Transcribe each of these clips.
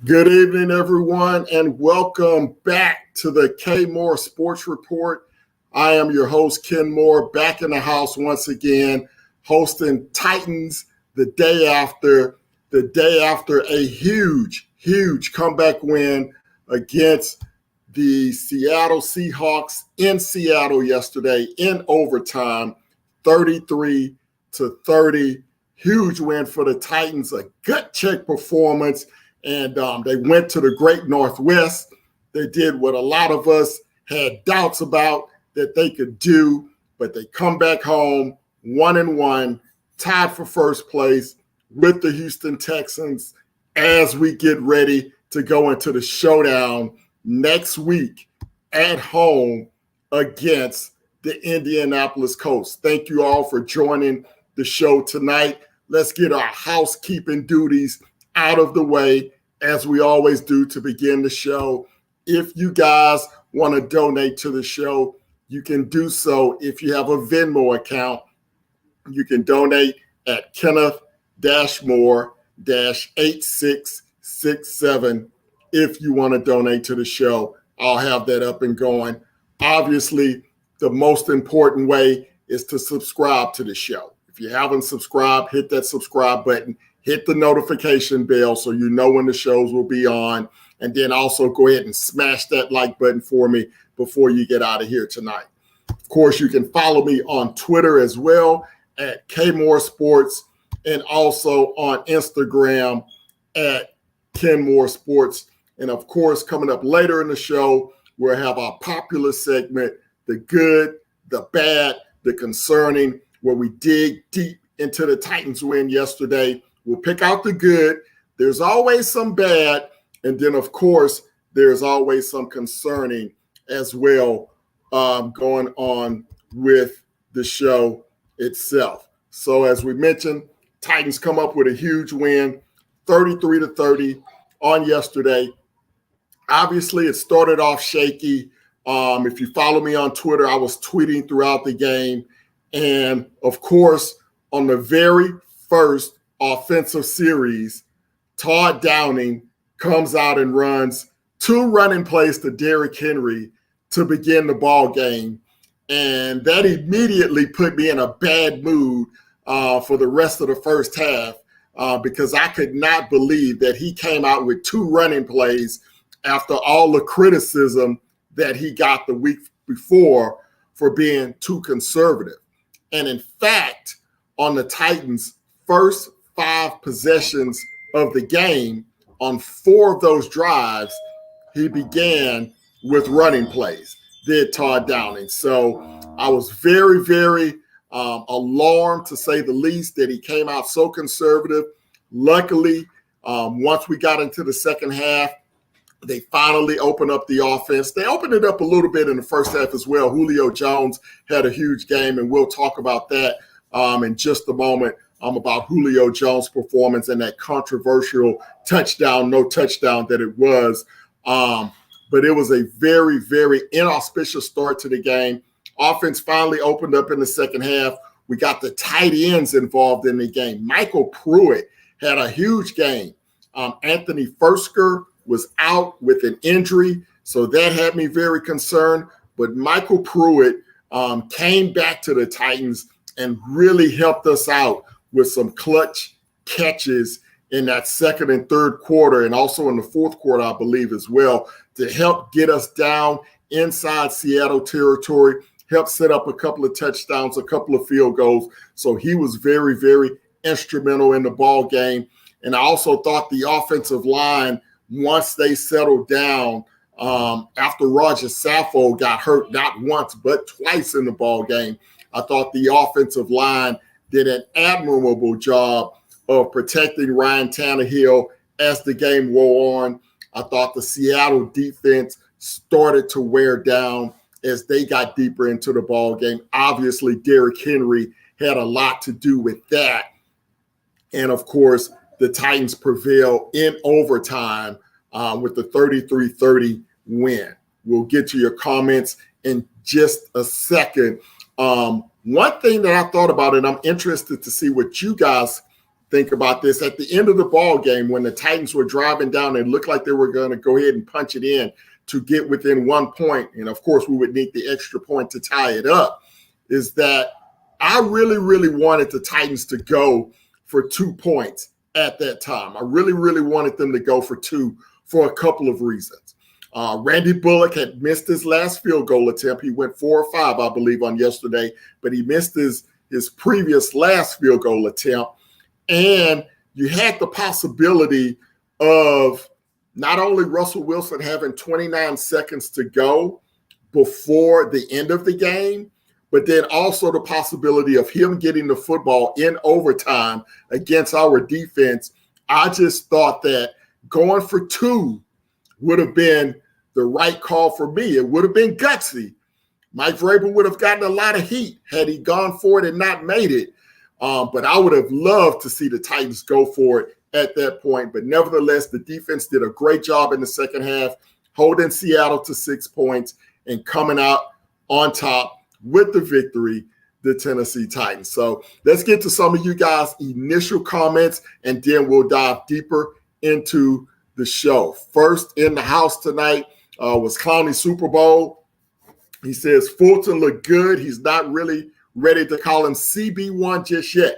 Good evening, everyone, and welcome back to the K Moore Sports Report. I am your host, Ken Moore, back in the house once again, hosting Titans the day after a huge comeback win against the Seattle Seahawks in Seattle yesterday in overtime, 33-30. Huge win for the Titans, a gut check performance. And they went to the Great Northwest. They did what a lot of us had doubts about that they could do, but they come back home 1-1, tied for first place with the Houston Texans as we get ready to go into the showdown next week at home against the Indianapolis Colts. Thank you all for joining the show tonight. Let's get our housekeeping duties out of the way, as we always do to begin the show. If you guys want to donate to the show, you can do so. If you have a Venmo account, you can donate at Kenneth-Moore-8667. If you want to donate to the show, I'll have that up and going. Obviously, the most important way is to subscribe to the show. If you haven't subscribed, hit that subscribe button. Hit the notification bell so you know when the shows will be on. And then also go ahead and smash that like button for me before you get out of here tonight. Of course, you can follow me on Twitter as well at KMoore Sports, and also on Instagram at Ken Moore Sports. And of course, coming up later in the show, we'll have our popular segment, The Good, The Bad, The Concerning, where we dig deep into the Titans win yesterday. We'll pick out the good. There's always some bad. And then, of course, there's always some concerning as well going on with the show itself. So as we mentioned, Titans come up with a huge win, 33-30 on yesterday. Obviously, it started off shaky. If you follow me on Twitter, I was tweeting throughout the game. And, of course, on the very first offensive series, Todd Downing comes out and runs two running plays to Derrick Henry to begin the ball game. And that immediately put me in a bad mood for the rest of the first half because I could not believe that he came out with two running plays after all the criticism that he got the week before for being too conservative. And in fact, on the Titans' first 5 possessions of the game, on 4 of those drives, he began with running plays, did Todd Downing. So I was very, very alarmed, to say the least, that he came out so conservative. Luckily, once we got into the second half, they finally opened up the offense. They opened it up a little bit in the first half as well. Julio Jones had a huge game, and we'll talk about that in just a moment. About Julio Jones' performance and that controversial touchdown, no touchdown that it was. But it was a very, very inauspicious start to the game. Offense finally opened up in the second half. We got the tight ends involved in the game. Michael Pruitt had a huge game. Anthony Fursker was out with an injury, so that had me very concerned. But Michael Pruitt came back to the Titans and really helped us out with some clutch catches in that second and third quarter, and also in the fourth quarter, I believe, as well, to help get us down inside Seattle territory, help set up a couple of touchdowns, a couple of field goals. So he was very, very instrumental in the ball game. And I also thought the offensive line, once they settled down, after Roger Saffold got hurt not once but twice in the ball game, I thought the offensive line did an admirable job of protecting Ryan Tannehill as the game wore on. I thought the Seattle defense started to wear down as they got deeper into the ball game. Obviously, Derrick Henry had a lot to do with that. And, of course, the Titans prevail in overtime with the 33-30 win. We'll get to your comments in just a second. One thing that I thought about, and I'm interested to see what you guys think about this. At the end of the ball game, when the Titans were driving down, it looked like they were going to go ahead and punch it in to get within 1 point. And of course, we would need the extra point to tie it up. Is that I really, really wanted the Titans to go for 2 points at that time. I really, really wanted them to go for 2 for a couple of reasons. Randy Bullock had missed his last field goal attempt. He went 4 or 5, I believe, on yesterday, but he missed his previous last field goal attempt. And you had the possibility of not only Russell Wilson having 29 seconds to go before the end of the game, but then also the possibility of him getting the football in overtime against our defense. I just thought that going for 2 would have been the right call for me. It would have been gutsy. Mike Vrabel would have gotten a lot of heat had he gone for it and not made it. But I would have loved to see the Titans go for it at that point. But nevertheless, the defense did a great job in the second half, holding Seattle to 6 points and coming out on top with the victory, the Tennessee Titans. So let's get to some of you guys' initial comments, and then we'll dive deeper into the show. First in the house tonight was Clowney Super Bowl. He says, Fulton looked good. He's not really ready to call him CB1 just yet.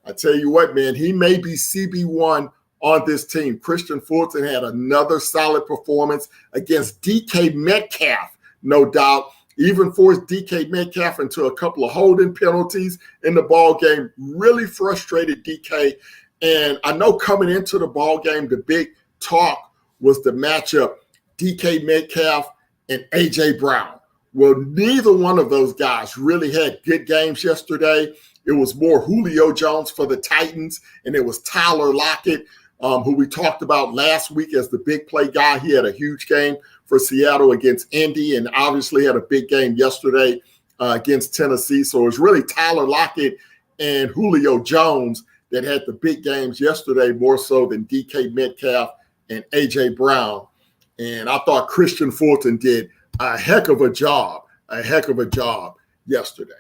I tell you what, man, he may be CB1 on this team. Christian Fulton had another solid performance against DK Metcalf, no doubt. Even forced DK Metcalf into a couple of holding penalties in the ball game. Really frustrated DK. And I know coming into the ball game, the big talk was the matchup DK Metcalf and A.J. Brown. Well, neither one of those guys really had good games yesterday. It was more Julio Jones for the Titans, and it was Tyler Lockett, who we talked about last week as the big play guy. He had a huge game for Seattle against Indy, and obviously had a big game yesterday against Tennessee. So it was really Tyler Lockett and Julio Jones that had the big games yesterday, more so than DK Metcalf and A.J. Brown. And I thought Christian Fulton did a heck of a job yesterday.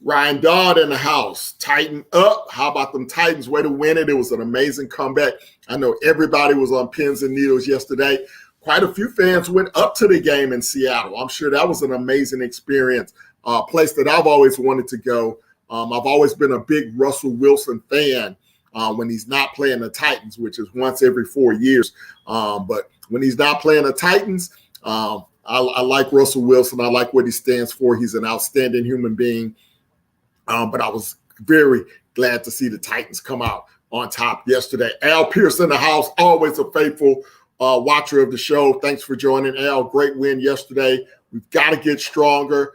Ryan Dodd in the house, tighten up. How about them Titans? Way to win it. It was an amazing comeback. I know everybody was on pins and needles yesterday. Quite a few fans went up to the game in Seattle. I'm sure that was an amazing experience, a place that I've always wanted to go. I've always been a big Russell Wilson fan when he's not playing the Titans, which is once every 4 years. But when he's not playing the Titans, I like Russell Wilson. I like what he stands for. He's an outstanding human being. But I was very glad to see the Titans come out on top yesterday. Al Pierce in the house, always a faithful watcher of the show. Thanks for joining, Al. Great win yesterday. We've got to get stronger.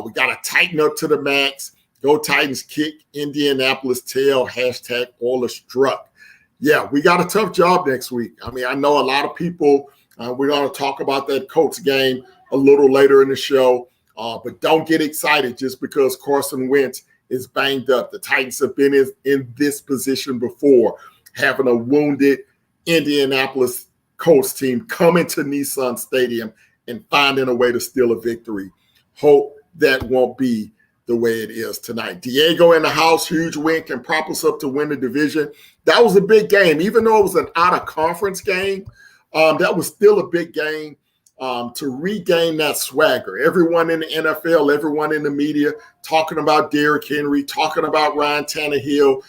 We got to tighten up to the max. Go Titans, kick Indianapolis tail, hashtag Oilers struck. Yeah, we got a tough job next week. I mean, I know a lot of people, we're going to talk about that Colts game a little later in the show, but don't get excited just because Carson Wentz is banged up. The Titans have been in this position before, having a wounded Indianapolis Colts team come into Nissan Stadium and finding a way to steal a victory. Hope that won't be the way it is tonight. Diego in the house, huge win, can prop us up to win the division. That was a big game. Even though it was an out-of-conference game, that was still a big game to regain that swagger. Everyone in the NFL, everyone in the media talking about Derrick Henry, talking about Ryan Tannehill,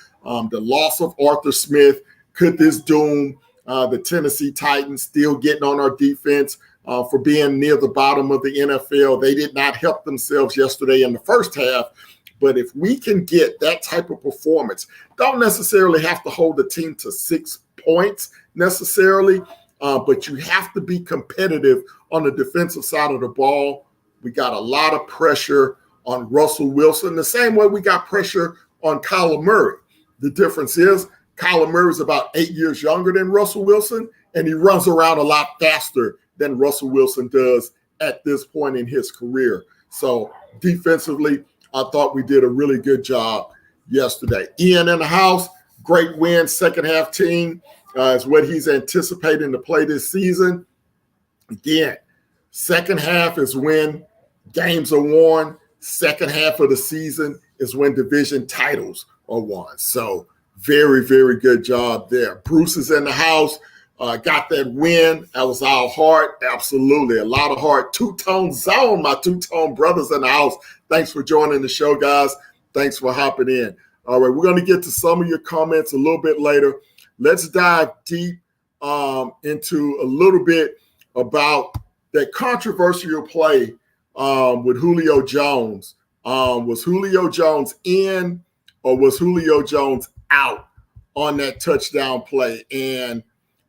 the loss of Arthur Smith. Could this doom the Tennessee Titans, still getting on our defense for being near the bottom of the NFL? They did not help themselves yesterday in the first half. But if we can get that type of performance, don't necessarily have to hold the team to 6 points necessarily, but you have to be competitive on the defensive side of the ball. We got a lot of pressure on Russell Wilson, the same way we got pressure on Kyler Murray. The difference is Kyler Murray is about 8 years younger than Russell Wilson, and he runs around a lot faster than Russell Wilson does at this point in his career. So defensively, I thought we did a really good job yesterday. Ian in the house, great win, second half team is what he's anticipating to play this season. Again, second half is when games are won. Second half of the season is when division titles are won. So Very, very good job there. Bruce is in the house. Got that win. That was our heart. Absolutely. A lot of heart. Two-Tone Zone, my two-tone brothers in the house. Thanks for joining the show, guys. Thanks for hopping in. All right, we're going to get to some of your comments a little bit later. Let's dive deep into a little bit about that controversial play with Julio Jones. Was Julio Jones in or was Julio Jones out on that touchdown play? And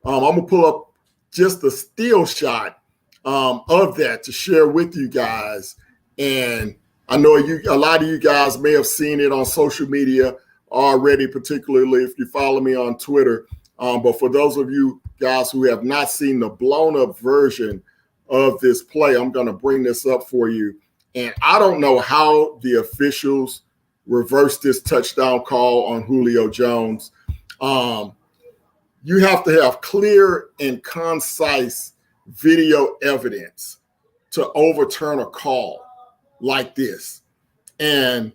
I'm going to pull up just a still shot of that to share with you guys. And I know a lot of you guys may have seen it on social media already, particularly if you follow me on Twitter. But for those of you guys who have not seen the blown-up version of this play, I'm going to bring this up for you. And I don't know how the officials reversed this touchdown call on Julio Jones. You have to have clear and concise video evidence to overturn a call like this. And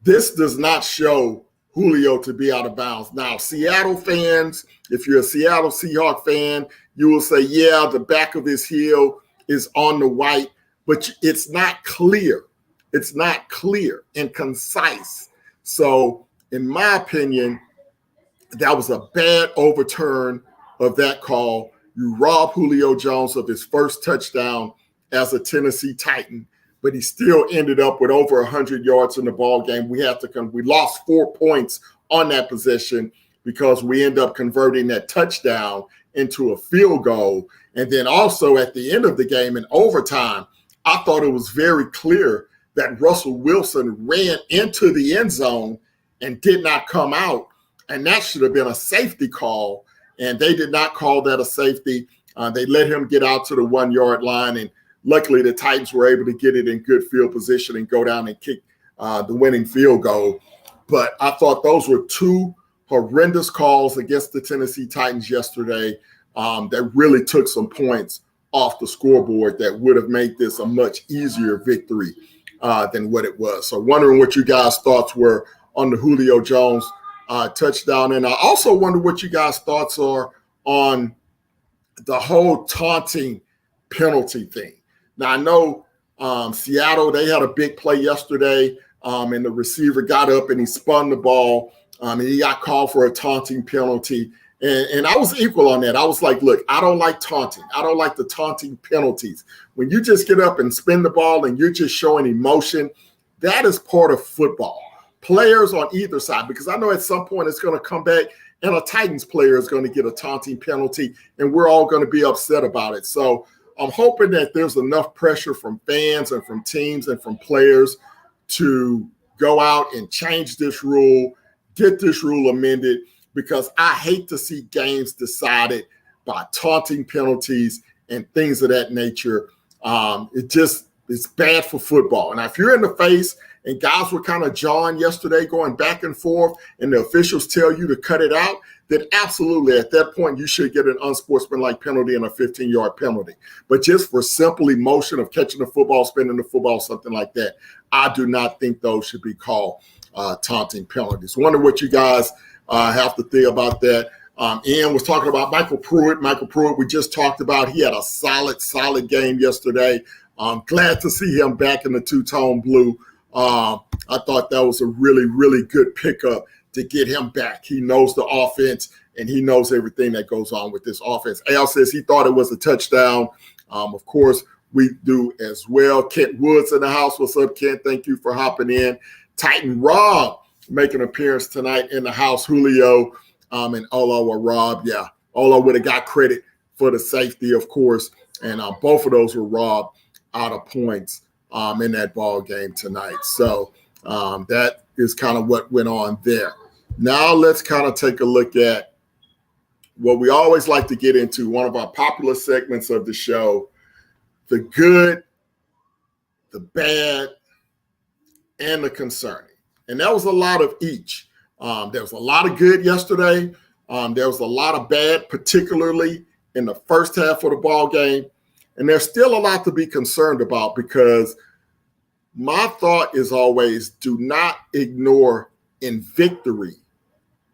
this does not show Julio to be out of bounds. Now, Seattle fans, if you're a Seattle Seahawks fan, you will say, yeah, the back of his heel is on the white, but it's not clear. It's not clear and concise. So, in my opinion, that was a bad overturn of that call. You rob Julio Jones of his first touchdown as a Tennessee Titan, but he still ended up with over 100 yards in the ball game. We lost 4 points on that possession because we end up converting that touchdown into a field goal. And then also at the end of the game in overtime, I thought it was very clear that Russell Wilson ran into the end zone and did not come out. And that should have been a safety call. And they did not call that a safety. They let him get out to the 1 yard line. And luckily, the Titans were able to get it in good field position and go down and kick the winning field goal. But I thought those were two horrendous calls against the Tennessee Titans yesterday that really took some points off the scoreboard that would have made this a much easier victory than what it was. So wondering what you guys' thoughts were on the Julio Jones touchdown. And I also wonder what you guys' thoughts are on the whole taunting penalty thing. Now, I know Seattle, they had a big play yesterday, and the receiver got up and he spun the ball, and he got called for a taunting penalty. And I was equal on that. I was like, look, I don't like taunting. I don't like the taunting penalties. When you just get up and spin the ball and you're just showing emotion, that is part of football. Players on either side, because I know at some point it's going to come back and a Titans player is going to get a taunting penalty and we're all going to be upset about it. So I'm hoping that there's enough pressure from fans and from teams and from players to go out and change this rule, get this rule amended, because I hate to see games decided by taunting penalties and things of that nature. It's bad for football. And if you're in the face and guys were kind of jawing yesterday, going back and forth, and the officials tell you to cut it out, then absolutely at that point you should get an unsportsmanlike penalty and a 15-yard penalty. But just for simple emotion of catching the football, spinning the football, something like that, I do not think those should be called taunting penalties. Wonder what you guys have to think about that. Ian was talking about Michael Pruitt. Michael Pruitt, we just talked about. He had a solid game yesterday. I'm glad to see him back in the two-tone blue. I thought that was a really, really good pickup to get him back. He knows the offense, and he knows everything that goes on with this offense. Al says he thought it was a touchdown. Of course, we do as well. Kent Woods in the house. What's up, Kent? Thank you for hopping in. Titan Rob making an appearance tonight in the house. Julio and Olo or Rob. Yeah, Olo would have got credit for the safety, of course, and both of those were robbed out of points in that ball game tonight. So that is kind of what went on there. Now let's kind of take a look at what we always like to get into, one of our popular segments of the show, the good, the bad, and the concerning. And that was a lot of each. There was a lot of good yesterday. There was a lot of bad, particularly in the first half of the ball game. And there's still a lot to be concerned about, because my thought is always do not ignore in victory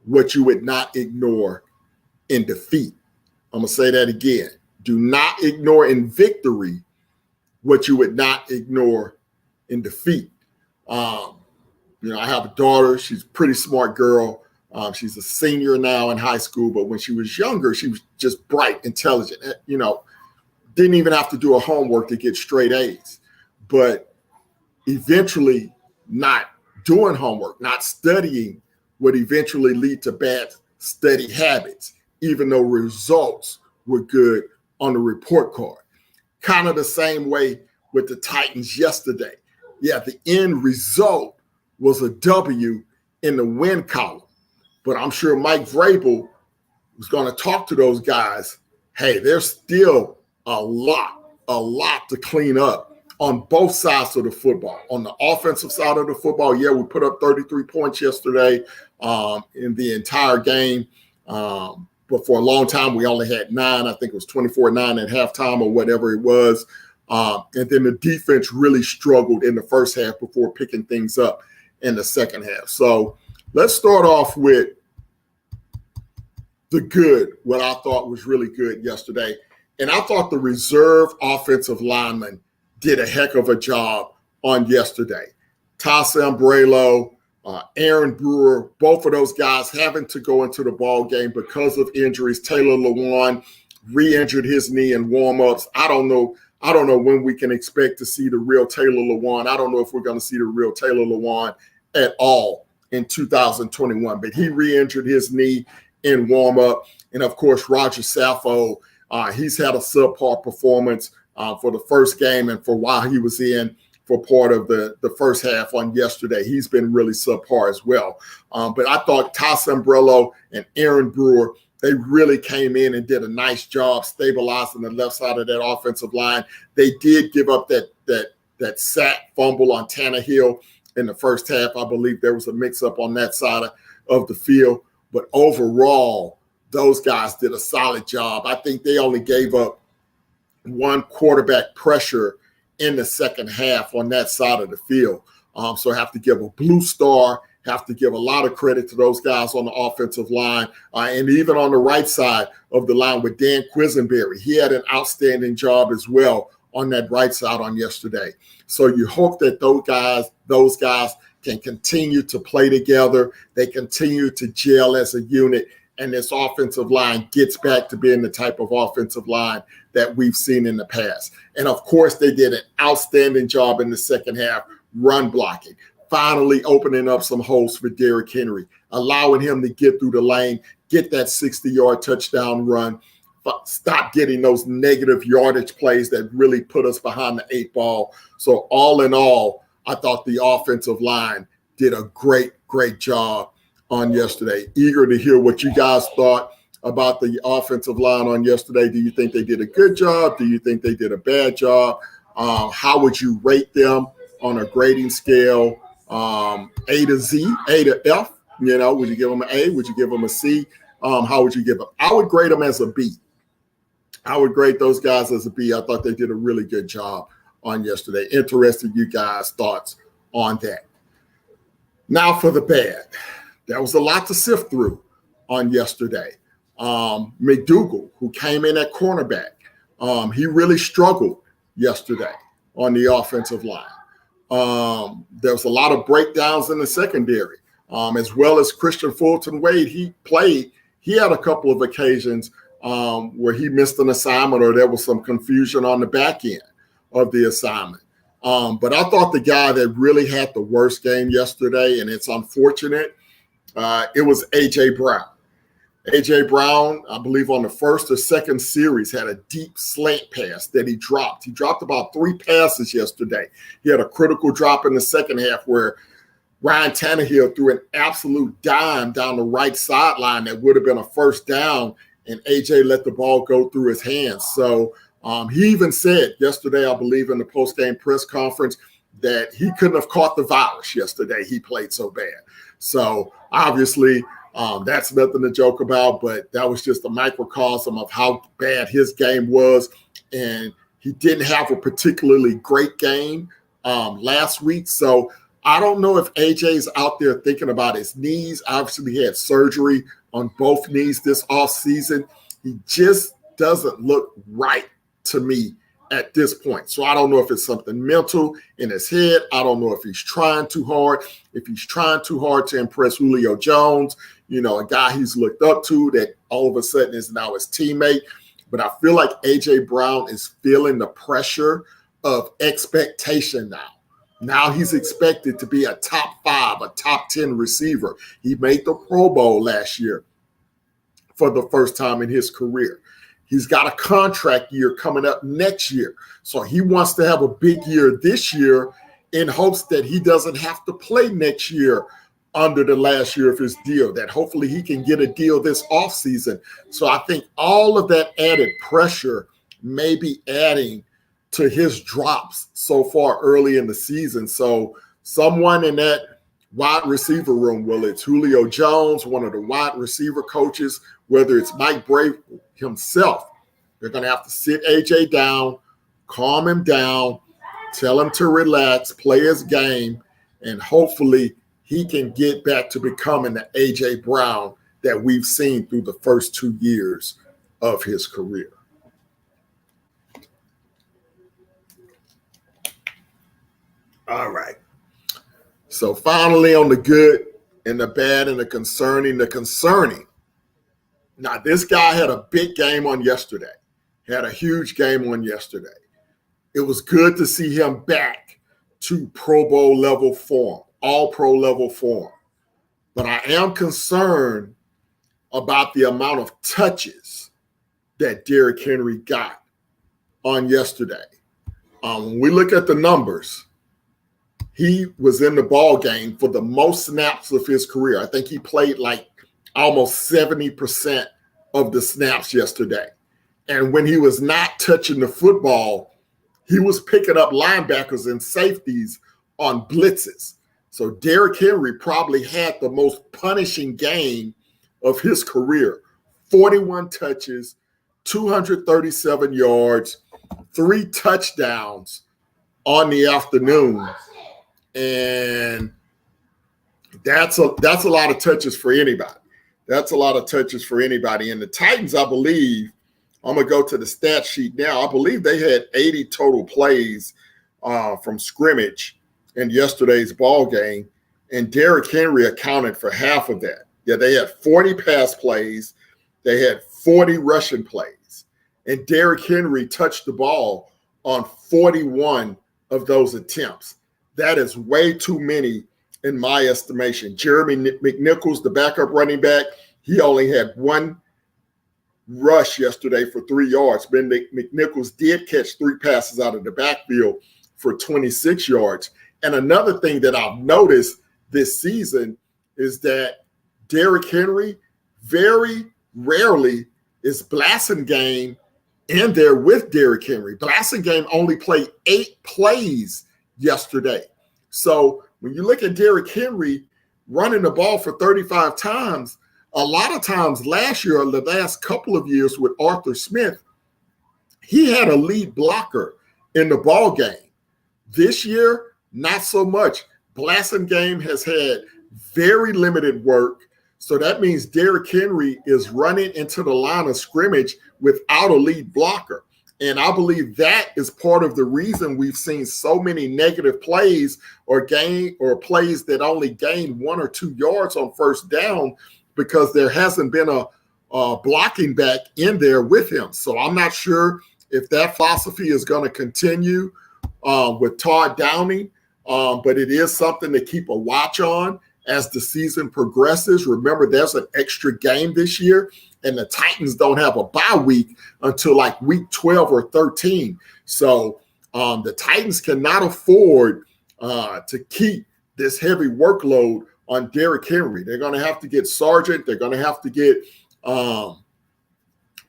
what you would not ignore in defeat. I'm going to say that again. Do not ignore in victory what you would not ignore in defeat. I have a daughter. She's a pretty smart girl. She's a senior now in high school, but when she was younger, she was just bright, intelligent. Didn't even have to do her homework to get straight A's. But eventually, not doing homework, not studying would eventually lead to bad study habits, even though results were good on the report card. Kind of the same way with the Titans yesterday. Yeah, the end result was a W in the win column. But I'm sure Mike Vrabel was going to talk to those guys. Hey, there's still a lot to clean up on both sides of the football. On the offensive side of the football, yeah, we put up 33 points yesterday in the entire game. But for a long time, we only had 9. I think it was 24-9 at halftime or whatever it was. And then the defense really struggled in the first half before picking things up in the second half. So let's start off with the good, what I thought was really good yesterday. And I thought the reserve offensive linemen did a heck of a job on yesterday. Ty Sambrailo, Aaron Brewer, both of those guys having to go into the ball game because of injuries. Taylor Lewan re-injured his knee in warm-ups. I don't know when we can expect to see the real Taylor Lewan. I don't know if we're going to see the real Taylor Lewan at all in 2021. But he re-injured his knee in warm-up. And, of course, Roger Saffold, he's had a subpar performance for the first game and for while he was in for part of the first half on yesterday. He's been really subpar as well. But I thought Ty Sambrailo and Aaron Brewer, they really came in and did a nice job stabilizing the left side of that offensive line. They did give up that sack fumble on Tannehill in the first half. I believe there was a mix-up on that side of the field. But overall, those guys did a solid job. I think they only gave up one quarterback pressure in the second half on that side of the field. So I have to give a blue star, have to give a lot of credit to those guys on the offensive line. And even on the right side of the line with Dan Quisenberry, he had an outstanding job as well on that right side on yesterday. So you hope that those guys can continue to play together. They continue to gel as a unit. And this offensive line gets back to being the type of offensive line that we've seen in the past. And, of course, they did an outstanding job in the second half run blocking, finally opening up some holes for Derrick Henry, allowing him to get through the lane, get that 60-yard touchdown run, stop getting those negative yardage plays that really put us behind the 8 ball. So all in all, I thought the offensive line did a great job on yesterday. Eager to hear what you guys thought about the offensive line on yesterday. Do you think they did a good job? Do you think they did a bad job? How would you rate them on a grading scale, A to Z, A to F? Would you give them an A? Would you give them a C? How would you give them? I would grade them as a B. I would grade those guys as a B. I thought they did a really good job on yesterday. Interested you guys' thoughts on that. Now for the bad. There was a lot to sift through on yesterday. McDougal, who came in at cornerback, he really struggled yesterday on the offensive line. There was a lot of breakdowns in the secondary, as well as Christian Fulton-Wade. He had a couple of occasions where he missed an assignment or there was some confusion on the back end of the assignment. But I thought the guy that really had the worst game yesterday, and it's unfortunate, it was A.J. Brown. A.J. Brown, I believe on the first or second series, had a deep slant pass that he dropped. He dropped about 3 passes yesterday. He had a critical drop in the second half where Ryan Tannehill threw an absolute dime down the right sideline that would have been a first down, and A.J. let the ball go through his hands. So he even said yesterday, I believe in the post-game press conference, that he couldn't have caught the virus yesterday. He played so bad. So obviously that's nothing to joke about, but that was just a microcosm of how bad his game was. And he didn't have a particularly great game last week. So I don't know if AJ's out there thinking about his knees. Obviously, he had surgery on both knees this offseason. He just doesn't look right to me at this point. So I don't know if it's something mental in his head. I don't know if he's trying too hard. If he's trying too hard to impress Julio Jones, a guy he's looked up to that all of a sudden is now his teammate. But I feel like A.J. Brown is feeling the pressure of expectation now. Now he's expected to be a top 5, a top 10 receiver. He made the Pro Bowl last year for the first time in his career. He's got a contract year coming up next year. So he wants to have a big year this year in hopes that he doesn't have to play next year under the last year of his deal, that hopefully he can get a deal this offseason. So I think all of that added pressure may be adding to his drops so far early in the season. So someone in that wide receiver room, whether it's Julio Jones, one of the wide receiver coaches, whether it's Mike Brave himself, they're going to have to sit AJ down, calm him down, tell him to relax, play his game, and hopefully he can get back to becoming the AJ Brown that we've seen through the first 2 years of his career. All right. So finally, on the good and the bad and the concerning. Now, this guy had a big game on yesterday. Had a huge game on yesterday. It was good to see him back to Pro Bowl level form, all pro level form. But I am concerned about the amount of touches that Derrick Henry got on yesterday. When we look at the numbers, he was in the ball game for the most snaps of his career. I think he played like almost 70% of the snaps yesterday. And when he was not touching the football, he was picking up linebackers and safeties on blitzes. So Derrick Henry probably had the most punishing game of his career. 41 touches, 237 yards, 3 touchdowns on the afternoon. And that's a lot of touches for anybody. That's a lot of touches for anybody. And the Titans, I believe, I'm going to go to the stat sheet now. I believe they had 80 total plays from scrimmage in yesterday's ball game, and Derrick Henry accounted for half of that. Yeah, they had 40 pass plays. They had 40 rushing plays. And Derrick Henry touched the ball on 41 of those attempts. That is way too many in my estimation. Jeremy McNichols, the backup running back, he only had 1 rush yesterday for 3 yards. Ben McNichols did catch 3 passes out of the backfield for 26 yards. And another thing that I've noticed this season is that Derrick Henry very rarely is Blasingame in there with Derrick Henry. Blasingame only played 8 plays yesterday. So when you look at Derrick Henry running the ball for 35 times, a lot of times last year, or the last couple of years with Arthur Smith, he had a lead blocker in the ball game. This year, not so much. Blasingame has had very limited work. So that means Derrick Henry is running into the line of scrimmage without a lead blocker. And I believe that is part of the reason we've seen so many negative plays or plays that only gain 1 or 2 yards on first down, because there hasn't been a blocking back in there with him. So I'm not sure if that philosophy is going to continue with Todd Downing, but it is something to keep a watch on as the season progresses. Remember, there's an extra game this year, and the Titans don't have a bye week until like week 12 or 13. So the Titans cannot afford to keep this heavy workload on Derrick Henry. They're going to have to get Sargent. They're going to have to get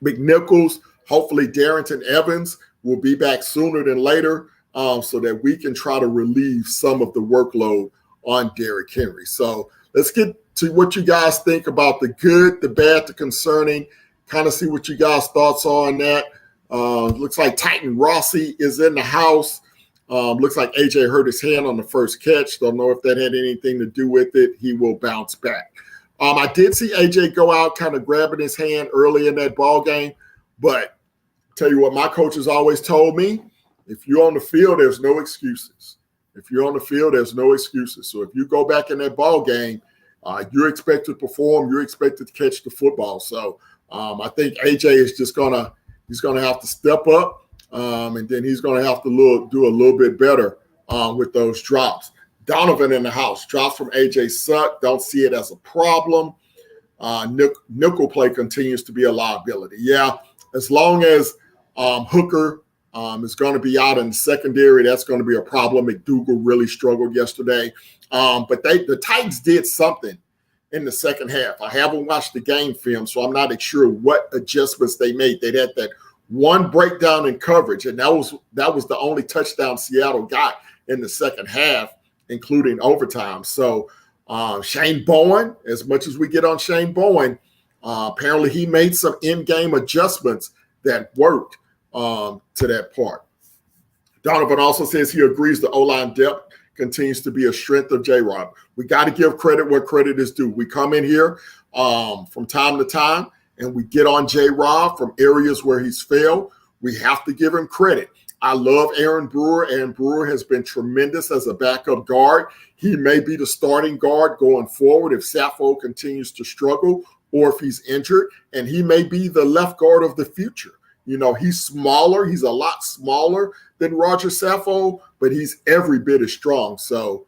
McNichols. Hopefully Darrington Evans will be back sooner than later so that we can try to relieve some of the workload on Derrick Henry. So let's get to what you guys think about the good, the bad, the concerning, kind of see what you guys' thoughts are on that. Looks like Titan Rossi is in the house. Looks like AJ hurt his hand on the first catch. Don't know if that had anything to do with it. He will bounce back. I did see AJ go out kind of grabbing his hand early in that ball game, but tell you what, my coaches always told me, if you're on the field, there's no excuses. If you're on the field, there's no excuses. So if you go back in that ball game, you're expected to perform. You're expected to catch the football. So I think AJ is just he's gonna have to step up, and then he's gonna have to do a little bit better with those drops. Donovan in the house. Drops from AJ suck. Don't see it as a problem. Nickel play continues to be a liability. Yeah, as long as Hooker is going to be out in the secondary, that's going to be a problem. McDougal really struggled yesterday. But the Titans did something in the second half. I haven't watched the game film, so I'm not sure what adjustments they made. They had that one breakdown in coverage, and that was the only touchdown Seattle got in the second half, including overtime. So Shane Bowen, as much as we get on Shane Bowen, apparently he made some in-game adjustments that worked to that part. Donovan also says he agrees the O-line depth continues to be a strength of J-Rob. We got to give credit where credit is due. We come in here from time to time and we get on J-Rob from areas where he's failed. We have to give him credit. I love Aaron Brewer. Aaron Brewer has been tremendous as a backup guard. He may be the starting guard going forward if Sappho continues to struggle or if he's injured, and he may be the left guard of the future. You know, he's smaller. He's a lot smaller than Roger Sappho, but he's every bit as strong. So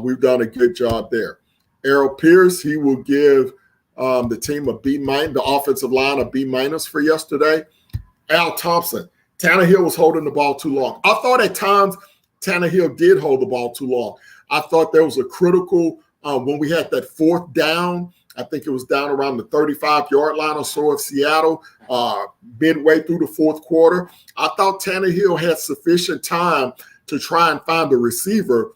we've done a good job there. Errol Pierce, he will give the team a B-, the offensive line a B- for yesterday. Al Thompson, Tannehill was holding the ball too long. I thought at times Tannehill did hold the ball too long. I thought there was a critical when we had that fourth down. I think it was down around the 35-yard line or so of Seattle, midway through the fourth quarter. I thought Tannehill had sufficient time to try and find the receiver,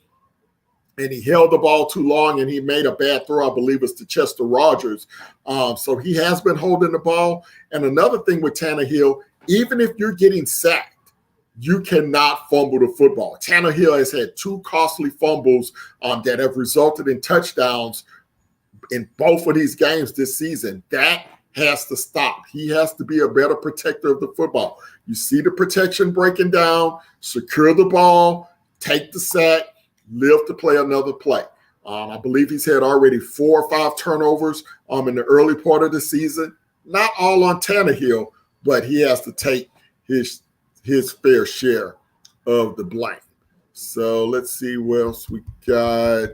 and he held the ball too long, and he made a bad throw, I believe it's to Chester Rogers. So he has been holding the ball. And another thing with Tannehill, even if you're getting sacked, you cannot fumble the football. Tannehill has had 2 costly fumbles that have resulted in touchdowns in both of these games this season. That has to stop. He has to be a better protector of the football. You see the protection breaking down, secure the ball, take the sack, live to play another play. I believe he's had already 4 or 5 turnovers in the early part of the season. Not all on Tannehill, but he has to take his fair share of the blame. So let's see what else we got.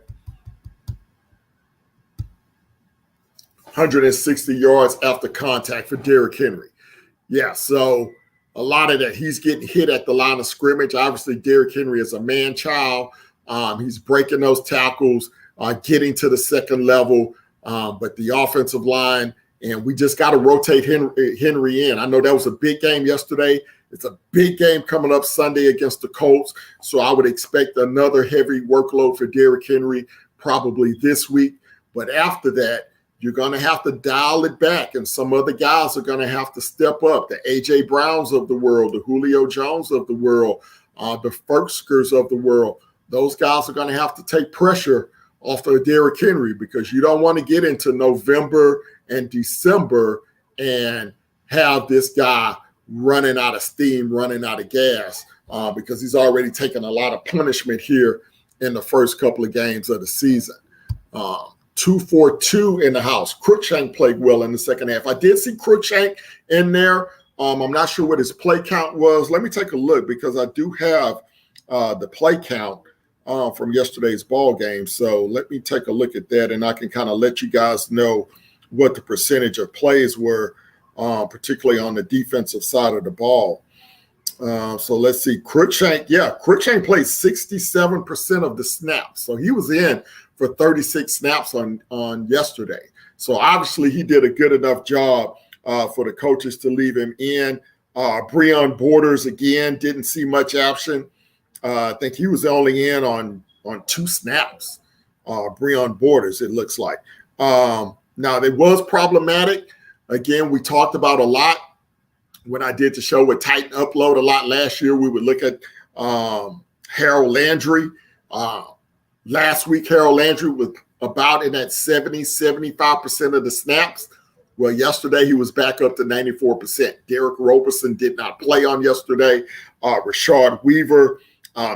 160 yards after contact for Derrick Henry. Yeah, so a lot of that, he's getting hit at the line of scrimmage. Obviously, Derrick Henry is a man-child. He's breaking those tackles, getting to the second level. But the offensive line, and we just got to rotate Henry in. I know that was a big game yesterday. It's a big game coming up Sunday against the Colts. So I would expect another heavy workload for Derrick Henry probably this week. But after that, you're going to have to dial it back, and some other guys are going to have to step up. The A.J. Browns of the world, the Julio Jones of the world, the Ferkskers of the world. Those guys are going to have to take pressure off of Derrick Henry, because you don't want to get into November and December and have this guy running out of steam, running out of gas, because he's already taken a lot of punishment here in the first couple of games of the season. 2-for-2 in the house. Cruikshank played well in the second half. I did see Cruikshank in there. I'm not sure what his play count was. Let me take a look, because I do have the play count from yesterday's ball game. So let me take a look at that, and I can kind of let you guys know what the percentage of plays were, particularly on the defensive side of the ball. So let's see. Cruikshank played 67% of the snaps. So he was in for 36 snaps on yesterday. So obviously he did a good enough job for the coaches to leave him in. Breon Borders, again, didn't see much action. I think he was only in on 2 snaps. Breon Borders, it looks like. Now, it was problematic. Again, we talked about a lot when I did the show with Titan Upload a lot last year. We would look at Harold Landry. Last week, Harold Landry was about in that 70-75% of the snaps. Well, yesterday he was back up to 94%. Derek Roberson did not play on yesterday. Rashard Weaver,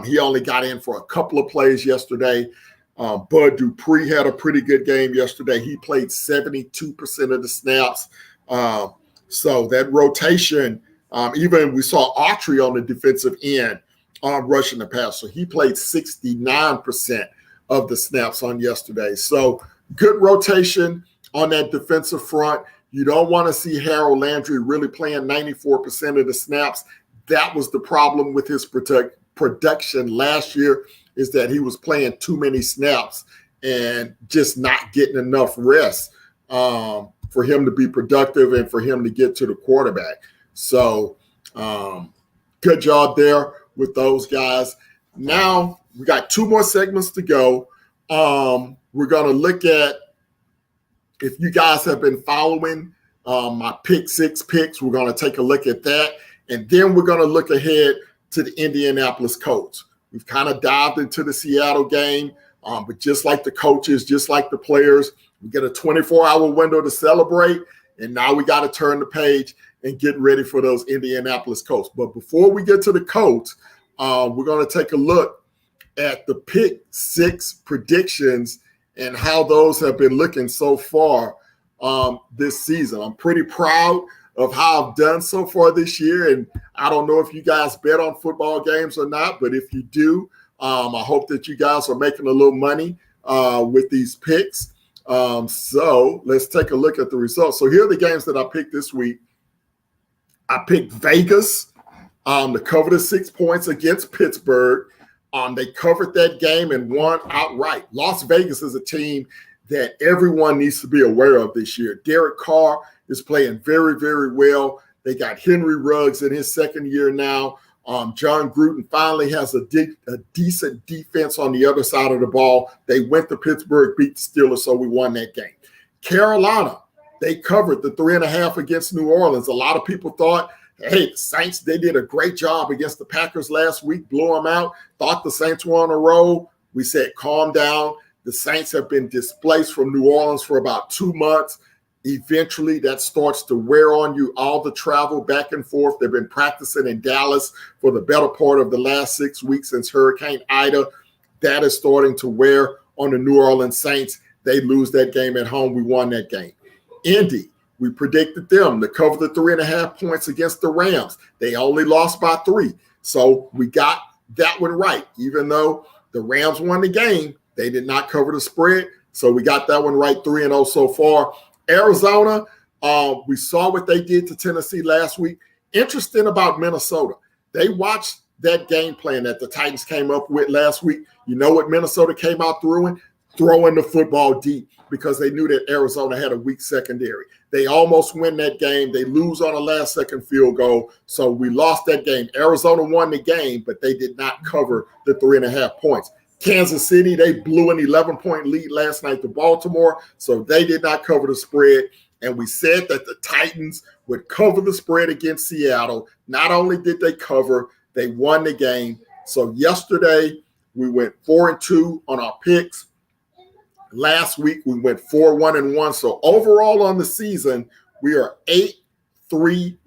he only got in for a couple of plays yesterday. Bud Dupree had a pretty good game yesterday. He played 72% of the snaps. So that rotation, even we saw Autry on the defensive end rushing the pass. So he played 69% of the snaps on yesterday. So good rotation on that defensive front. You don't want to see Harold Landry really playing 94% of the snaps. That was the problem with his production last year, is that he was playing too many snaps and just not getting enough rest for him to be productive and for him to get to the quarterback. So good job there with those guys. Now we got 2 more segments to go. We're going to look at, if you guys have been following my pick 6 picks, we're going to take a look at that. And then we're going to look ahead to the Indianapolis Colts. We've kind of dived into the Seattle game, but just like the coaches, just like the players, we get a 24-hour window to celebrate. And now we got to turn the page and get ready for those Indianapolis Colts. But before we get to the Colts, we're going to take a look at the pick 6 predictions and how those have been looking so far this season. I'm pretty proud of how I've done so far this year. And I don't know if you guys bet on football games or not, but if you do, I hope that you guys are making a little money with these picks. So let's take a look at the results. So here are the games that I picked this week. I picked Vegas to cover the 6 points against Pittsburgh. They covered that game and won outright. Las Vegas is a team that everyone needs to be aware of this year. Derek Carr is playing very, very well. They got Henry Ruggs in his second year now. John Gruden finally has a decent defense on the other side of the ball. They went to Pittsburgh, beat the Steelers, so we won that game. Carolina, they covered the 3.5 against New Orleans. A lot of people thought, hey, the Saints, they did a great job against the Packers last week, blew them out, thought the Saints were on a roll. We said, calm down. The Saints have been displaced from New Orleans for about 2 months. Eventually, that starts to wear on you, all the travel back and forth. They've been practicing in Dallas for the better part of the last 6 weeks since Hurricane Ida. That is starting to wear on the New Orleans Saints. They lose that game at home. We won that game. Indy, we predicted them to cover the 3.5 points against the Rams. They only lost by 3. So we got that one right. Even though the Rams won the game, they did not cover the spread. So we got that one right, 3-0 so far. Arizona, we saw what they did to Tennessee last week. Interesting about Minnesota. They watched that game plan that the Titans came up with last week. You know what Minnesota came out throwing? Throwing the football deep, because they knew that Arizona had a weak secondary. They almost win that game. They lose on a last-second field goal, so we lost that game. Arizona won the game, but they did not cover the 3.5 points. Kansas City, they blew an 11-point lead last night to Baltimore, so they did not cover the spread. And we said that the Titans would cover the spread against Seattle. Not only did they cover, they won the game. So yesterday, we went 4-2 on our picks. Last week, we went 4-1-1. So overall on the season, we are 8-3-1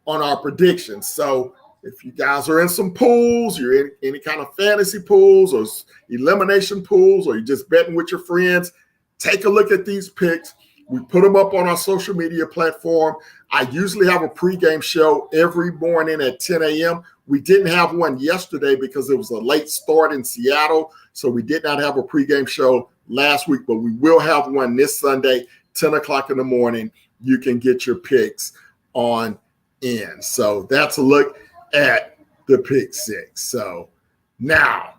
on our predictions. So if you guys are in some pools, you're in any kind of fantasy pools or elimination pools, or you're just betting with your friends, take a look at these picks. We put them up on our social media platform. I usually have a pregame show every morning at 10 a.m. We didn't have one yesterday because it was a late start in Seattle, so we did not have a pregame show last week, but we will have one this Sunday, 10 o'clock in the morning. You can get your picks on in. So that's a look at the pick 6. So now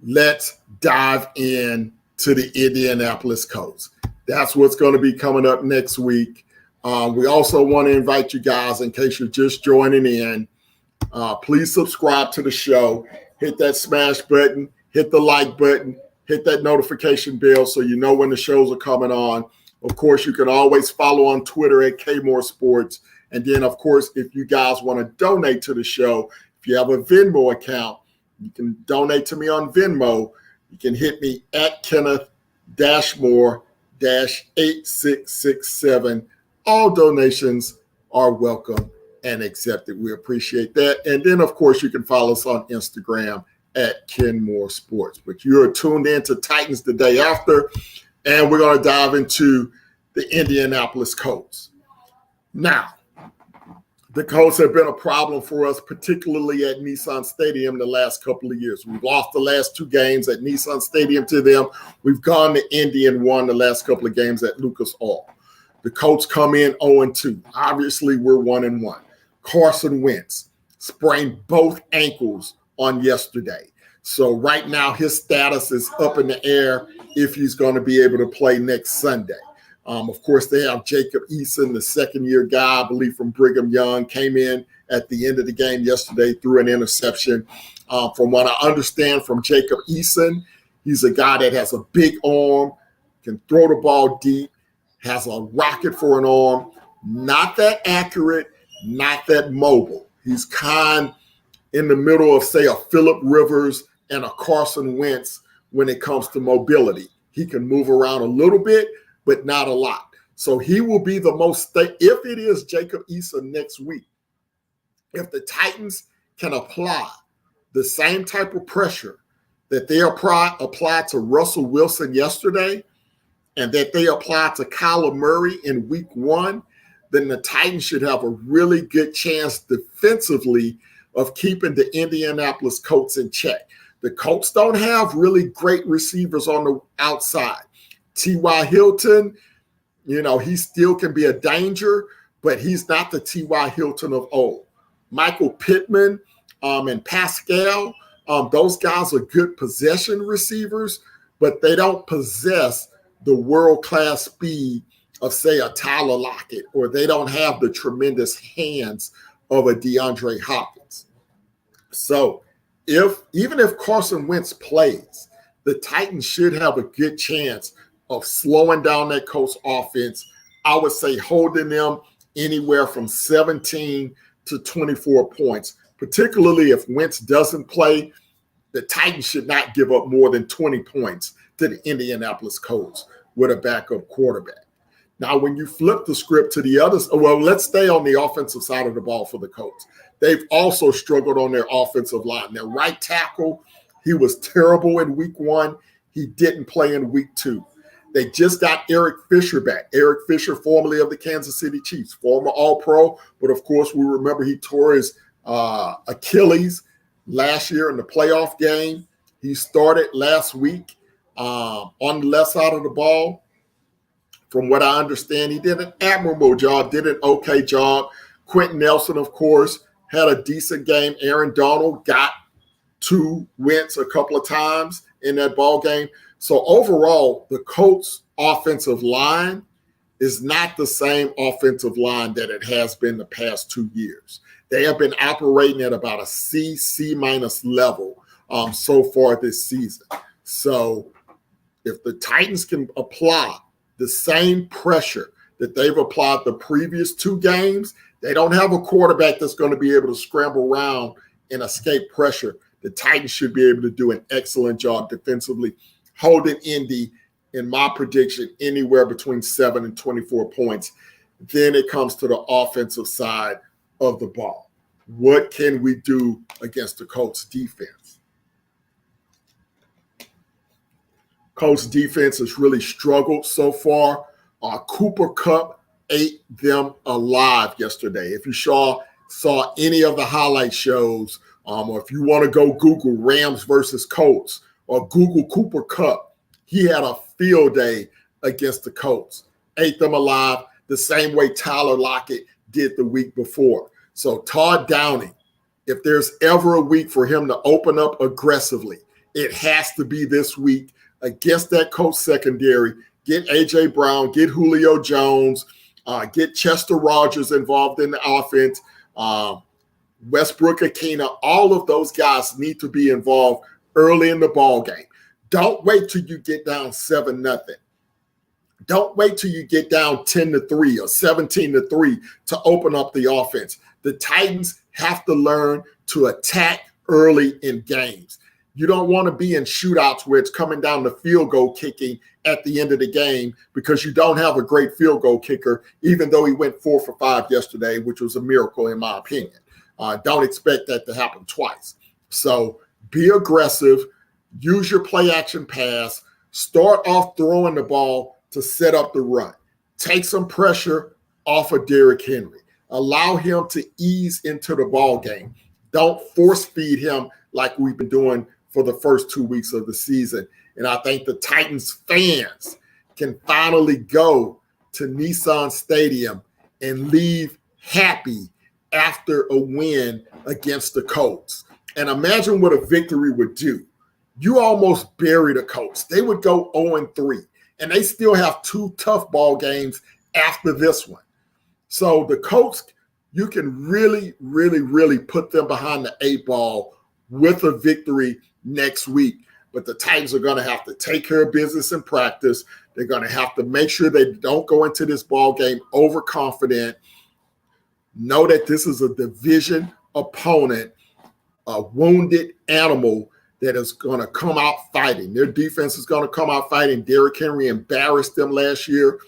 let's dive in to the Indianapolis Colts. That's what's going to be coming up next week. We also want to invite you guys, in case you're just joining in, please subscribe to the show. Hit that smash button, hit the like button, hit that notification bell so you know when the shows are coming on. Of course, you can always follow on Twitter at Kmore Sports. And then, of course, if you guys want to donate to the show, if you have a Venmo account, You can donate to me on Venmo. You can hit me at Kenneth-Moore-8667. All donations are welcome and accepted. We appreciate that. And then, of course, you can follow us on Instagram at Ken Moore Sports. But you're tuned in to Titans the day after, and we're going to dive into the Indianapolis Colts. Now, the Colts have been a problem for us, particularly at Nissan Stadium the last couple of years. We've lost the last 2 games at Nissan Stadium to them. We've gone to Indy and won the last couple of games at Lucas Oil. The Colts come in 0-2. Obviously, we're 1-1. Carson Wentz sprained both ankles on yesterday. So right now, his status is up in the air if he's going to be able to play next Sunday. Of course, they have Jacob Eason, the second-year guy, I believe, from Brigham Young, came in at the end of the game yesterday, threw an interception. From what I understand from Jacob Eason, he's a guy that has a big arm, can throw the ball deep, has a rocket for an arm, not that accurate, not that mobile. He's kind in the middle of, say, a Phillip Rivers and a Carson Wentz when it comes to mobility. He can move around a little bit, but not a lot. So he will be the most, if it is Jacob Eason next week, if the Titans can apply the same type of pressure that they applied to Russell Wilson yesterday and that they applied to Kyler Murray in week 1, then the Titans should have a really good chance defensively of keeping the Indianapolis Colts in check. The Colts don't have really great receivers on the outside. T.Y. Hilton, he still can be a danger, but he's not the T.Y. Hilton of old. Michael Pittman and Pascal, those guys are good possession receivers, but they don't possess the world-class speed of, say, a Tyler Lockett, or they don't have the tremendous hands of a DeAndre Hopkins. So even if Carson Wentz plays, the Titans should have a good chance of slowing down that Colts offense. I would say holding them anywhere from 17 to 24 points, particularly if Wentz doesn't play. The Titans should not give up more than 20 points to the Indianapolis Colts with a backup quarterback. Now, when you flip the script to the others, let's stay on the offensive side of the ball for the Colts. They've also struggled on their offensive line. Their right tackle, he was terrible in week 1. He didn't play in week 2. They just got Eric Fisher back. Eric Fisher, formerly of the Kansas City Chiefs, former All-Pro, but of course we remember he tore his Achilles last year in the playoff game. He started last week on the left side of the ball. From what I understand, he did an admirable job, did an okay job. Quentin Nelson, of course, had a decent game. Aaron Donald got to Wentz a couple of times in that ball game. So overall, the Colts' offensive line is not the same offensive line that it has been the past 2 years. They have been operating at about a C-minus level so far this season. So if the Titans can apply the same pressure that they've applied the previous 2 games, they don't have a quarterback that's going to be able to scramble around and escape pressure. The Titans should be able to do an excellent job defensively, holding Indy, in my prediction, anywhere between 7 and 24 points. Then it comes to the offensive side of the ball. What can we do against the Colts defense? Colts defense has really struggled so far. Cooper Kupp ate them alive yesterday. If you saw any of the highlight shows, or if you want to go Google Rams versus Colts or Google Cooper Kupp, he had a field day against the Colts. Ate them alive the same way Tyler Lockett did the week before. So Todd Downing, if there's ever a week for him to open up aggressively, it has to be this week against that Colts secondary. Get A.J. Brown, get Julio Jones, get Chester Rogers involved in the offense, Westbrook Akina. All of those guys need to be involved early in the ball game. Don't wait till you get down 7-0. Don't wait till you get down 10-3 or 17-3 to open up the offense. The Titans have to learn to attack early in games. You don't want to be in shootouts where it's coming down to field goal kicking at the end of the game because you don't have a great field goal kicker, even though he went 4 for 5 yesterday, which was a miracle in my opinion. Don't expect that to happen twice. So be aggressive, use your play action pass, start off throwing the ball to set up the run. Take some pressure off of Derrick Henry. Allow him to ease into the ball game. Don't force feed him like we've been doing for the first 2 weeks of the season. And I think the Titans fans can finally go to Nissan Stadium and leave happy after a win against the Colts. And imagine what a victory would do. You almost bury the Colts. They would go 0-3, and they still have 2 tough ball games after this one. So the Colts, you can really, really, really put them behind the 8 ball with a victory next week. But the Titans are going to have to take care of business in practice. They're going to have to make sure they don't go into this ball game overconfident. Know that this is a division opponent, a wounded animal that is going to come out fighting. Their defense is going to come out fighting. Derrick Henry embarrassed them last year.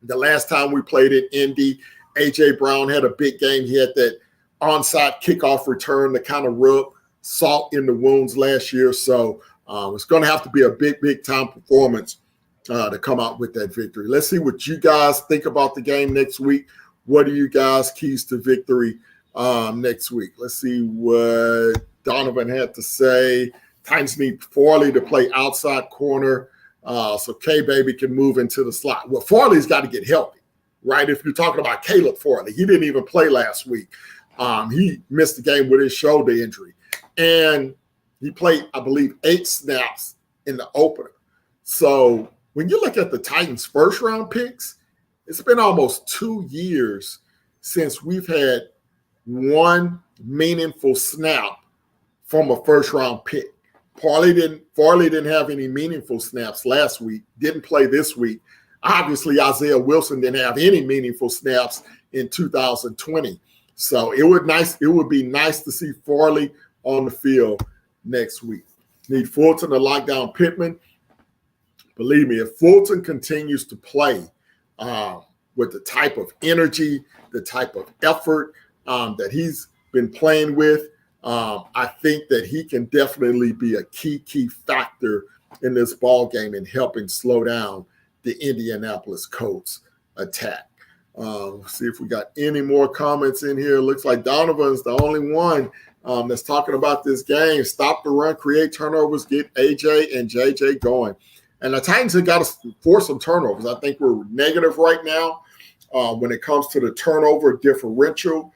The last time we played in Indy, A.J. Brown had a big game. He had that onside kickoff return to kind of rub salt in the wounds last year. So it's going to have to be a big, big time performance to come out with that victory. Let's see what you guys think about the game next week. What are you guys' keys to victory next week? Let's see what Donovan had to say. Titans need Farley to play outside corner so K-Baby can move into the slot. Well, Farley's got to get healthy, right? If you're talking about Caleb Farley, he didn't even play last week. He missed the game with his shoulder injury. And he played, I believe, 8 snaps in the opener. So when you look at the Titans' first-round picks, it's been almost 2 years since we've had one meaningful snap from a first-round pick. Farley didn't have any meaningful snaps last week, didn't play this week. Obviously, Isaiah Wilson didn't have any meaningful snaps in 2020. So it would be nice to see Farley on the field next week. Need Fulton to lock down Pittman. Believe me, if Fulton continues to play with the type of energy, the type of effort that he's been playing with, I think that he can definitely be a key factor in this ball game in helping slow down the Indianapolis Colts attack. See if we got any more comments in here. Looks like Donovan's the only one that's talking about this game. Stop the run, create turnovers, get AJ and JJ going. And the Titans have got to force some turnovers. I think we're negative right now when it comes to the turnover differential.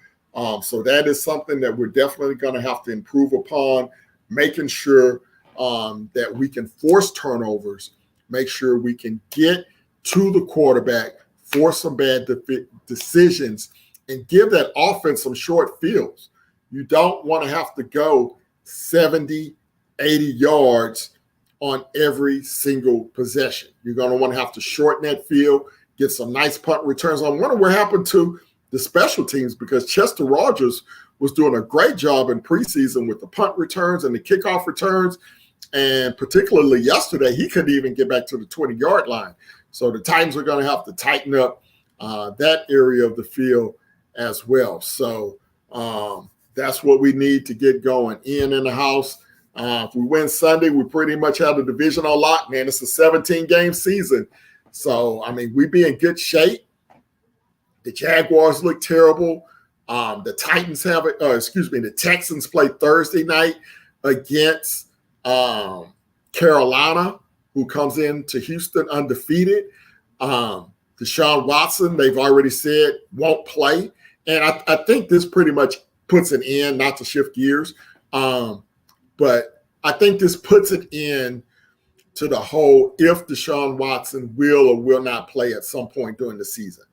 So that is something that we're definitely going to have to improve upon, making sure that we can force turnovers, make sure we can get to the quarterback, force some bad decisions, and give that offense some short fields. You don't want to have to go 70, 80 yards on every single possession. You're going to want to have to shorten that field, get some nice punt returns. I wonder what happened to the special teams because Chester Rogers was doing a great job in preseason with the punt returns and the kickoff returns. And particularly yesterday, he couldn't even get back to the 20-yard line. So the Titans are going to have to tighten up that area of the field as well. So that's what we need to get going. Ian in the house. If we win Sunday, we pretty much have the division on lock, man. It's a 17-game season. So, I mean, we be in good shape. The Jaguars look terrible. The Titans have it. The Texans play Thursday night against Carolina, who comes into Houston undefeated. Deshaun Watson, they've already said, won't play. And I think this pretty much puts an end, not to shift gears, but I think this puts it in to the whole if Deshaun Watson will or will not play at some point during the season.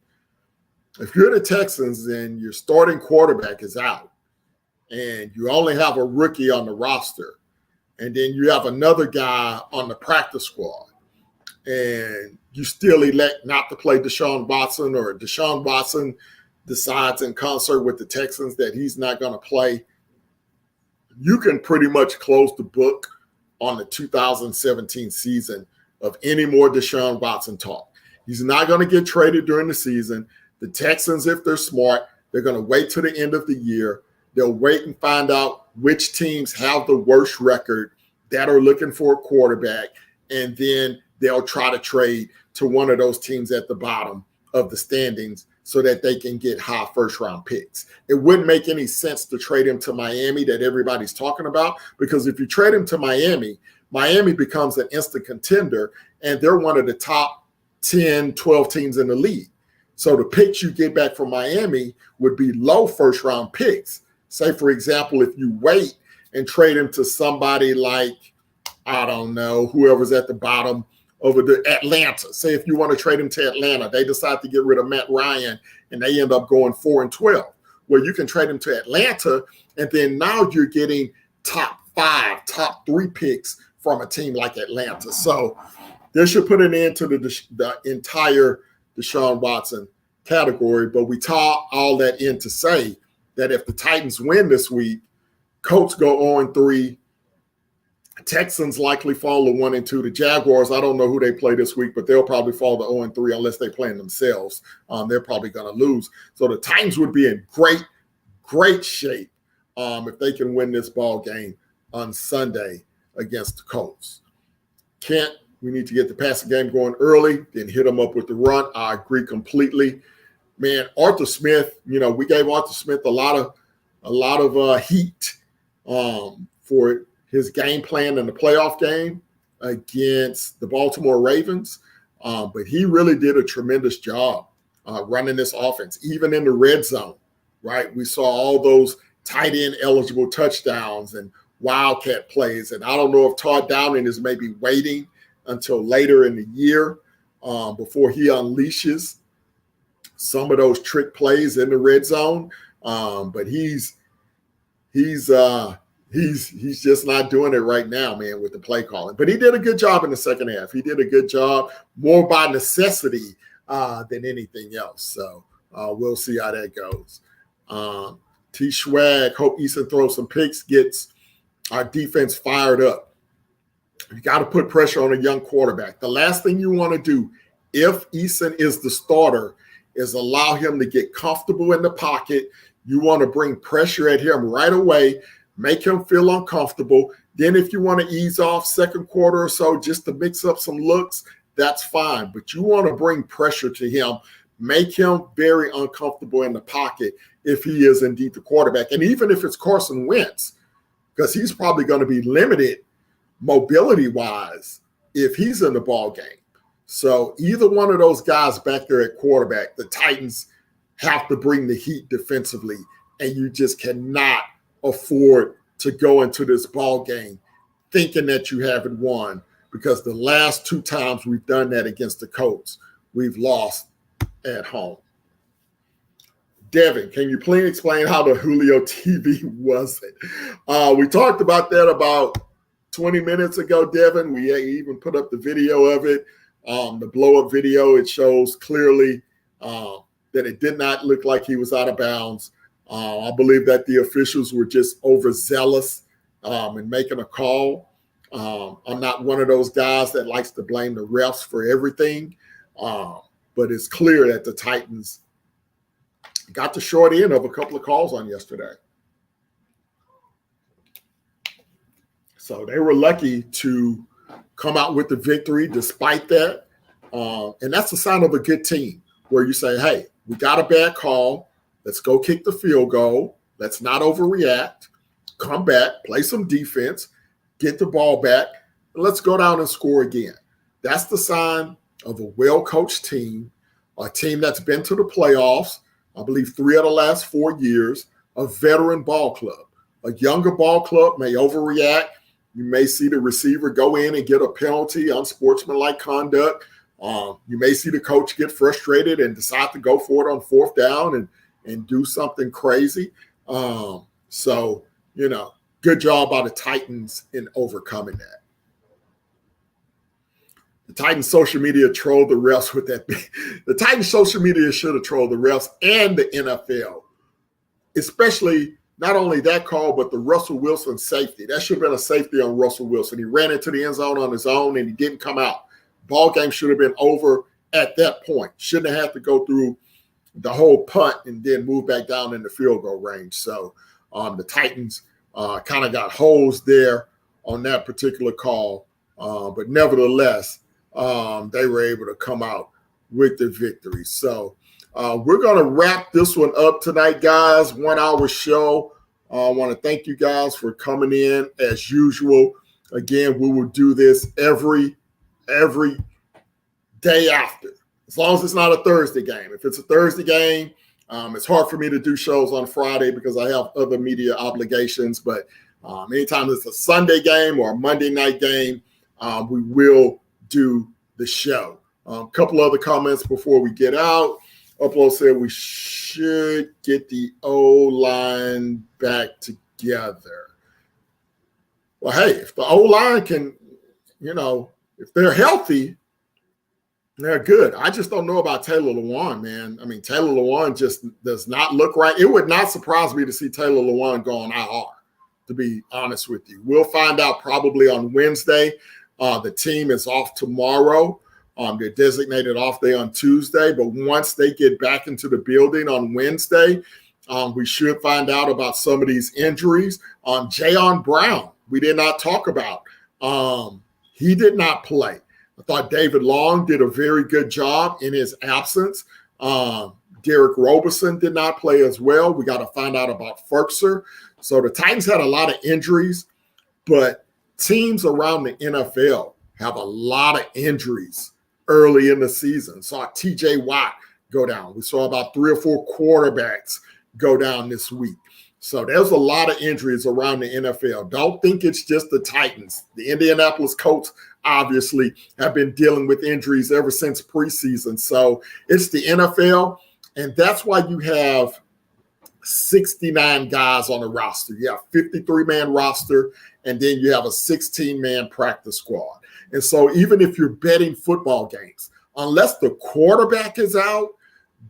If you're the Texans and your starting quarterback is out and you only have a rookie on the roster and then you have another guy on the practice squad and you still elect not to play Deshaun Watson, or Deshaun Watson decides in concert with the Texans that he's not going to play, you can pretty much close the book on the 2017 season of any more Deshaun Watson talk. He's not going to get traded during the season. The Texans, if they're smart, they're going to wait till the end of the year. They'll wait and find out which teams have the worst record that are looking for a quarterback, and then they'll try to trade to one of those teams at the bottom of the standings so that they can get high first-round picks. It wouldn't make any sense to trade him to Miami that everybody's talking about, because if you trade him to Miami, Miami becomes an instant contender, and they're one of the top 10, 12 teams in the league. So the picks you get back from Miami would be low first-round picks. Say, for example, if you wait and trade him to somebody like, I don't know, whoever's at the bottom over the Atlanta. Say if you want to trade him to Atlanta, they decide to get rid of Matt Ryan and they end up going 4-12. Well, you can trade him to Atlanta, and then now you're getting top 5, top 3 picks from a team like Atlanta. So this should put an end to the entire Deshaun Watson category. But we tie all that in to say that if the Titans win this week, Colts go 0-3. Texans likely fall to 1-2. The Jaguars, I don't know who they play this week, but they'll probably fall to 0-3 unless they play themselves. They're probably going to lose. So the Titans would be in great shape if they can win this ball game on Sunday against the Colts. Kent, we need to get the passing game going early, then hit them up with the run. I agree completely. Man, Arthur Smith, we gave Arthur Smith a lot of heat for his game plan in the playoff game against the Baltimore Ravens. But he really did a tremendous job running this offense, even in the red zone, right? We saw all those tight end eligible touchdowns and wildcat plays. And I don't know if Todd Downing is maybe waiting until later in the year before he unleashes some of those trick plays in the red zone. But he's just not doing it right now, man, with the play calling. But he did a good job in the second half. He did a good job, more by necessity than anything else. So we'll see how that goes. T-Swag, hope Eason throws some picks, gets our defense fired up. You got to put pressure on a young quarterback. The last thing you want to do if Eason is the starter is allow him to get comfortable in the pocket. You want to bring pressure at him right away, make him feel uncomfortable. Then if you want to ease off second quarter or so just to mix up some looks, that's fine. But you want to bring pressure to him, make him very uncomfortable in the pocket if he is indeed the quarterback. And even if it's Carson Wentz, because he's probably going to be limited mobility-wise if he's in the ball game. So either one of those guys back there at quarterback, the Titans have to bring the heat defensively, and you just cannot afford to go into this ball game thinking that you haven't won, because the last 2 times we've done that against the Colts, we've lost at home. Devin, can you please explain how the Julio TV wasn't? We talked about that about 20 minutes ago, Devin. We even put up the video of it. The blow-up video, it shows clearly that it did not look like he was out of bounds. I believe that the officials were just overzealous in making a call. I'm not one of those guys that likes to blame the refs for everything, but it's clear that the Titans got the short end of a couple of calls on yesterday. So they were lucky to come out with the victory despite that. And that's a sign of a good team where you say, hey, we got a bad call. Let's go kick the field goal. Let's not overreact. Come back, play some defense, get the ball back, and let's go down and score again. That's the sign of a well-coached team, a team that's been to the playoffs, I believe 3 of the last 4 years, a veteran ball club. A younger ball club may overreact. You may see the receiver go in and get a penalty, unsportsmanlike conduct. You may see the coach get frustrated and decide to go for it on 4th down and do something crazy. So, good job by the Titans in overcoming that. The Titans social media trolled the refs with that. The Titans social media should have trolled the refs and the NFL, especially not only that call, but the Russell Wilson safety. That should have been a safety on Russell Wilson. He ran into the end zone on his own, and he didn't come out. Ball game should have been over at that point. Shouldn't have had to go through the whole punt and then move back down in the field goal range. So the Titans kind of got hosed there on that particular call. But nevertheless, they were able to come out with the victory. So we're going to wrap this one up tonight, guys. 1 hour show. I want to thank you guys for coming in as usual. Again, we will do this every day after, as long as it's not a Thursday game. If it's a Thursday game, it's hard for me to do shows on Friday because I have other media obligations. But anytime it's a Sunday game or a Monday night game, we will do the show. A couple other comments before we get out. Upload said we should get the O-line back together. Well, hey, if the O-line can, if they're healthy, they're good. I just don't know about Taylor Lewan, man. I mean, Taylor Lewan just does not look right. It would not surprise me to see Taylor Lewan go on IR, to be honest with you. We'll find out probably on Wednesday. The team is off tomorrow. They're designated off day on Tuesday. But once they get back into the building on Wednesday, we should find out about some of these injuries. Jayon Brown, we did not talk about. He did not play. I thought David Long did a very good job in his absence. Derek Roberson did not play as well. We got to find out about Ferkser. So the Titans had a lot of injuries, but teams around the NFL have a lot of injuries early in the season. Saw TJ Watt go down. We saw about 3 or 4 quarterbacks go down this week. So there's a lot of injuries around the NFL. Don't think it's just the Titans. The Indianapolis Colts obviously have been dealing with injuries ever since preseason. So it's the NFL, and that's why you have 69 guys on the roster. You have a 53-man roster, and then you have a 16-man practice squad. And so even if you're betting football games, unless the quarterback is out,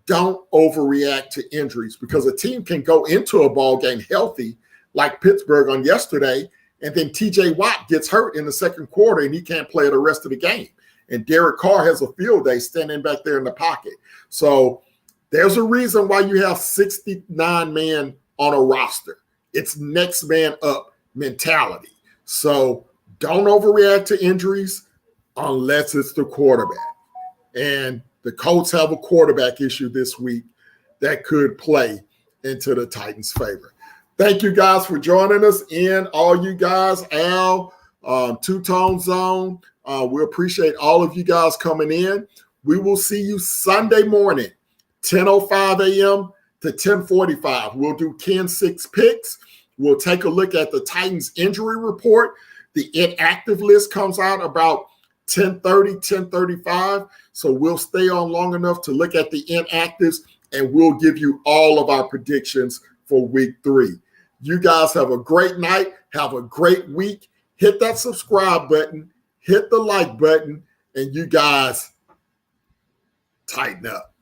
don't overreact to injuries, because a team can go into a ball game healthy, like Pittsburgh on yesterday, and then TJ Watt gets hurt in the second quarter and he can't play the rest of the game. And Derek Carr has a field day standing back there in the pocket. So there's a reason why you have 69 men on a roster. It's next man up mentality. So don't overreact to injuries unless it's the quarterback. And the Colts have a quarterback issue this week that could play into the Titans' favor. Thank you guys for joining us in. All you guys, Al, Two-Tone Zone. We appreciate all of you guys coming in. We will see you Sunday morning, 10:05 a.m. to 10:45. We'll do Ken 6 picks. We'll take a look at the Titans injury report. The inactive list comes out about 10:30, 10:35. So we'll stay on long enough to look at the inactives, and we'll give you all of our predictions for week 3. You guys have a great night. Have a great week. Hit that subscribe button. Hit the like button. And you guys tighten up.